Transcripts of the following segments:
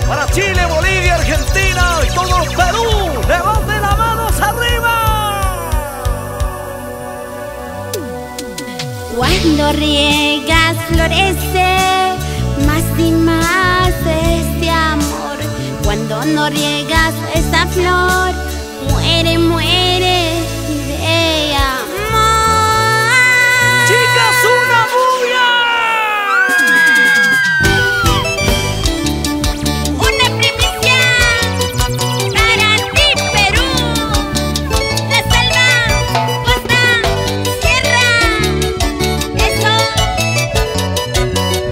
Para Chile, Bolivia, Argentina y todo Perú. ¡Levanten las manos arriba! Cuando riegas florece más y más este amor. Cuando no riegas esta flor, muere, muere de amor. ¡Chicas, una bulla! Una primicia para ti, Perú. La selva, costa, sierra. Eso.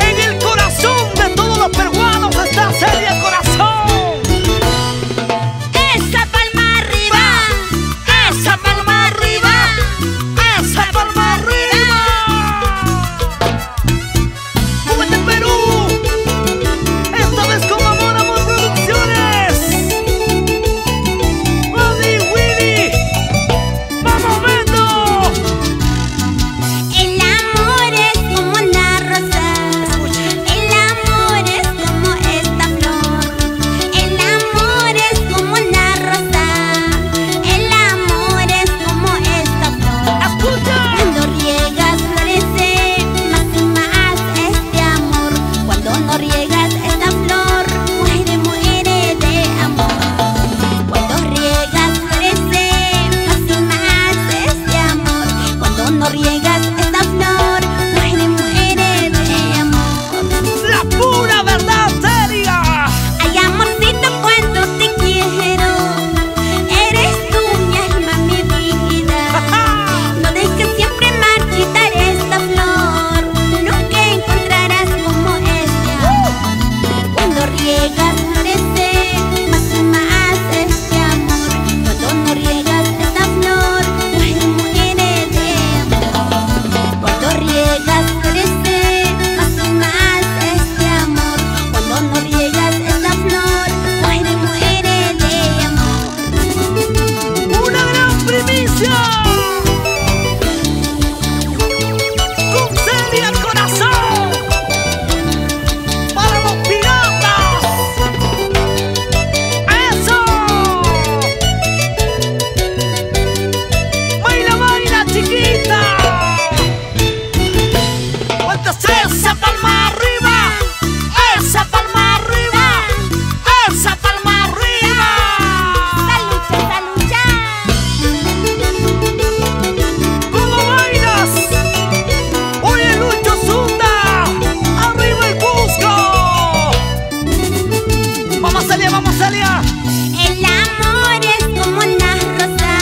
En el corazón de todos los peruanos está Celia Corazón. Esa palma arriba. ¡Esa palma arriba! ¡Esa palma arriba! ¡Súbete, Perú! Esta vez con Amor, Amor Producciones. Buddy, Willy. ¡Vamos, Beto! El amor es como una rosa. El amor es como esta flor. El amor es como una rosa. El amor es como esta flor. ¡Escucha! Cuando riegas florece más y más este amor. Cuando no riegas esta flor, muere, muere de amor. Cuando riegas florece más y más este amor. Cuando no riegas esta flor, muere, muere de amor. ¡La pura verdad, Celia! Ay, amorcito, cuánto te quiero. Eres tú mi alma, mi vida. No dejes siempre marchitar esta flor. Nunca encontrarás como este amor. Cuando riegas florece más y más este amor. Cuando no riegas esta flor, muere, muere de amor. Cuando riegas florece más y más este amor. Cuando no riegas esta flor, muere, muere de amor. ¡Una gran primicia! ¡Con Celia Corazón! ¡Para los piratas! ¡Eso! ¡Baila, baila, chiquita! ¡Cuántas esa palma arriba! ¡Esa palma arriba! ¡Esa palma arriba! ¡Salucha, salucha! ¿Cómo bailas? Oye, Lucho Zunda, arriba el Cusco. Vamos, Celia, vamos, Celia. El amor es como una rosa.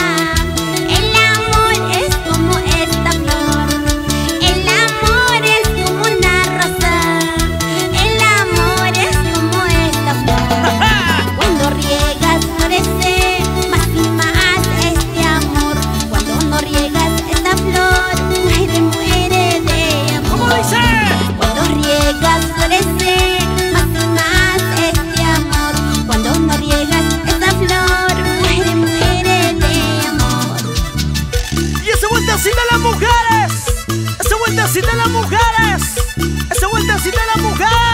El amor es como esta flor. El amor es como una rosa. El amor es como esta flor. Cuando riegas florece más y más este amor. Cuando no riegas esta flor, muere, muere de ¿Cómo amor. dice? Cuando riegas florece más y más este amor. Cuando no riegas esta flor, muere, muere de amor. Y ese vueltecita a las mujeres. Ese vueltecita a las mujeres. Ese vueltecita a las mujeres.